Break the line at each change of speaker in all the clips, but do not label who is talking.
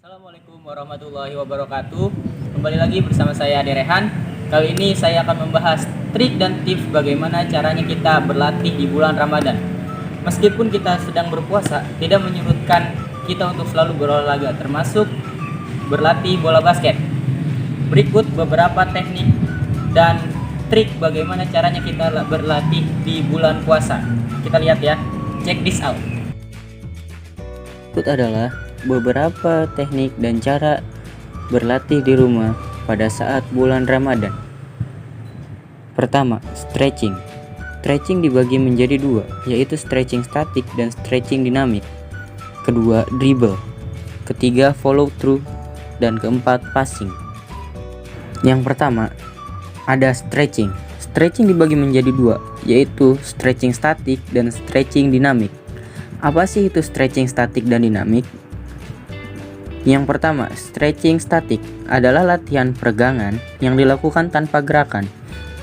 Assalamualaikum warahmatullahi wabarakatuh. Kembali lagi bersama saya Derehan. Kali ini saya akan membahas trik dan tips bagaimana caranya kita berlatih di bulan Ramadan. Meskipun kita sedang berpuasa, tidak menyurutkan kita untuk selalu berolahraga, termasuk berlatih bola basket. Berikut beberapa teknik dan trik bagaimana caranya kita berlatih di bulan puasa. Kita lihat ya. Check this out.
Berikut adalah beberapa teknik dan cara berlatih di rumah pada saat bulan Ramadan. Pertama, stretching. Stretching dibagi menjadi dua, yaitu stretching statik dan stretching dinamik. Kedua, dribble. Ketiga, follow through. Dan keempat, passing. Yang pertama, ada stretching. Stretching dibagi menjadi dua, yaitu stretching statik dan stretching dinamik. Apa sih itu stretching statik dan dinamik? Yang pertama, stretching statik adalah latihan peregangan yang dilakukan tanpa gerakan.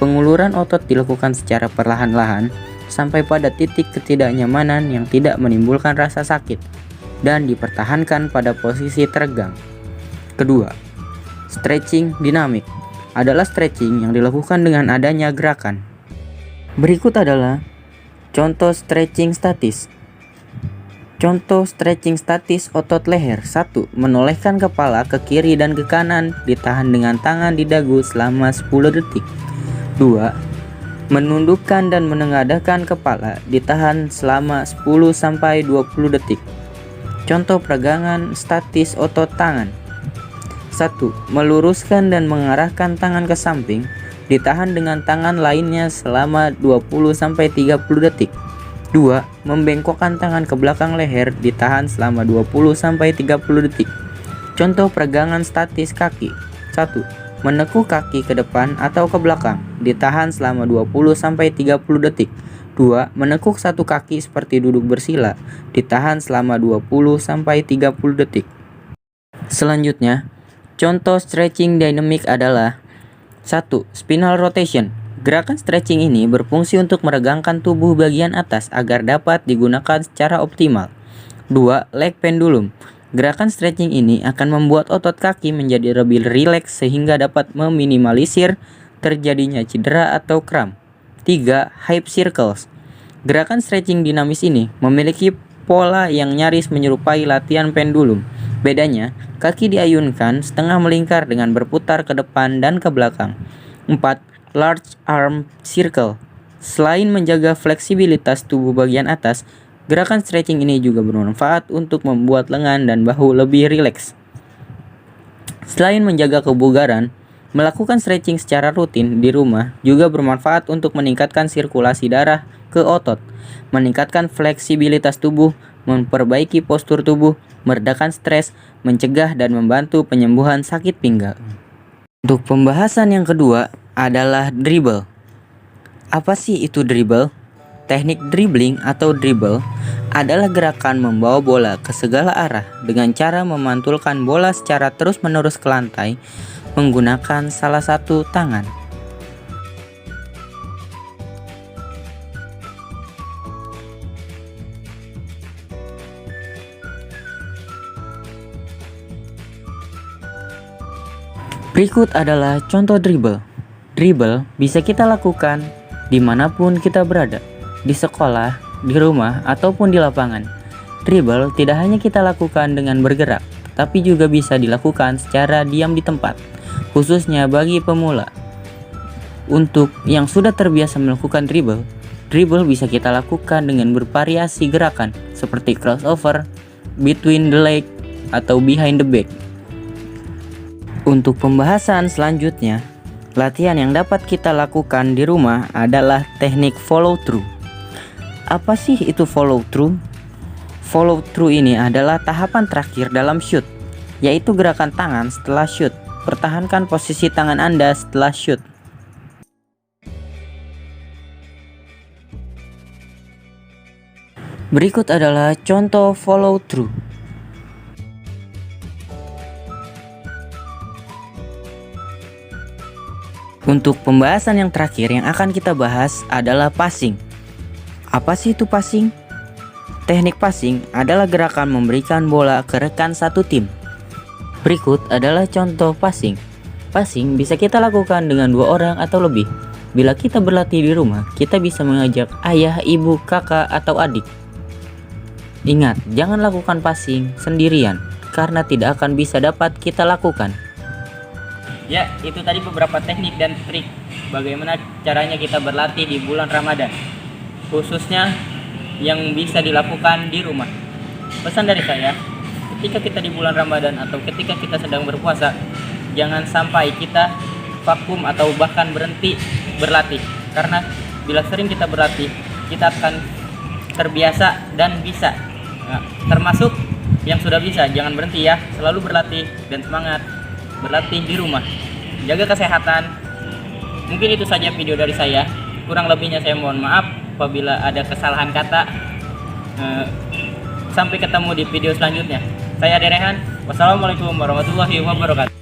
Penguluran otot dilakukan secara perlahan-lahan sampai pada titik ketidaknyamanan yang tidak menimbulkan rasa sakit dan dipertahankan pada posisi teregang. Kedua, stretching dinamik adalah stretching yang dilakukan dengan adanya gerakan. Berikut adalah contoh stretching statis. Contoh stretching statis otot leher. 1. Menolehkan kepala ke kiri dan ke kanan, ditahan dengan tangan di dagu selama 10 detik. 2. Menundukkan dan menengadahkan kepala, ditahan selama 10-20 detik. Contoh peregangan statis otot tangan. 1. Meluruskan dan mengarahkan tangan ke samping, ditahan dengan tangan lainnya selama 20-30 detik. 2. Membengkokkan tangan ke belakang leher, ditahan selama 20-30 detik. Contoh peregangan statis kaki. 1. Menekuk kaki ke depan atau ke belakang, ditahan selama 20-30 detik. 2. Menekuk satu kaki seperti duduk bersila, ditahan selama 20-30 detik. Selanjutnya, contoh stretching dynamic adalah 1. Spinal rotation. Gerakan stretching ini berfungsi untuk meregangkan tubuh bagian atas agar dapat digunakan secara optimal. 2. Leg pendulum. Gerakan stretching ini akan membuat otot kaki menjadi lebih rileks sehingga dapat meminimalisir terjadinya cedera atau kram. 3. Hip circles. Gerakan stretching dinamis ini memiliki pola yang nyaris menyerupai latihan pendulum. Bedanya, kaki diayunkan setengah melingkar dengan berputar ke depan dan ke belakang. 4. Large arm circle. Selain menjaga fleksibilitas tubuh bagian atas, gerakan stretching ini juga bermanfaat untuk membuat lengan dan bahu lebih rileks. Selain menjaga kebugaran, melakukan stretching secara rutin di rumah juga bermanfaat untuk meningkatkan sirkulasi darah ke otot, meningkatkan fleksibilitas tubuh, memperbaiki postur tubuh, meredakan stres, mencegah dan membantu penyembuhan sakit pinggang. Untuk pembahasan yang kedua adalah dribble. Apa sih itu dribble? Teknik dribbling atau dribble adalah gerakan membawa bola ke segala arah dengan cara memantulkan bola secara terus-menerus ke lantai menggunakan salah satu tangan. Berikut adalah contoh dribble. Dribble bisa kita lakukan dimanapun kita berada, di sekolah, di rumah, ataupun di lapangan. Dribble tidak hanya kita lakukan dengan bergerak, tapi juga bisa dilakukan secara diam di tempat, khususnya bagi pemula. Untuk yang sudah terbiasa melakukan dribble, dribble bisa kita lakukan dengan bervariasi gerakan seperti crossover, between the leg, atau behind the back. Untuk pembahasan selanjutnya, latihan yang dapat kita lakukan di rumah adalah teknik follow through. Apa sih itu follow through? Follow through ini adalah tahapan terakhir dalam shoot, yaitu gerakan tangan setelah shoot. Pertahankan posisi tangan Anda setelah shoot. Berikut adalah contoh follow through. Untuk pembahasan yang terakhir yang akan kita bahas adalah passing. Apa sih itu passing? Teknik passing adalah gerakan memberikan bola ke rekan satu tim. Berikut adalah contoh passing. Passing bisa kita lakukan dengan 2 orang atau lebih. Bila kita berlatih di rumah, kita bisa mengajak ayah, ibu, kakak, atau adik. Ingat, jangan lakukan passing sendirian, karena tidak akan bisa dapat kita lakukan.
Ya, itu tadi beberapa teknik dan trik bagaimana caranya kita berlatih di bulan Ramadan, khususnya yang bisa dilakukan di rumah. Pesan dari saya, ketika kita di bulan Ramadan atau ketika kita sedang berpuasa, jangan sampai kita vakum atau bahkan berhenti berlatih. Karena bila sering kita berlatih, kita akan terbiasa dan bisa. Nah, termasuk yang sudah bisa, jangan berhenti ya, selalu berlatih dan semangat berlatih di rumah. Jaga kesehatan. Mungkin itu saja video dari saya. Kurang lebihnya saya mohon maaf apabila ada kesalahan kata. Sampai ketemu di video selanjutnya. Saya Derehan. Wassalamualaikum warahmatullahi wabarakatuh.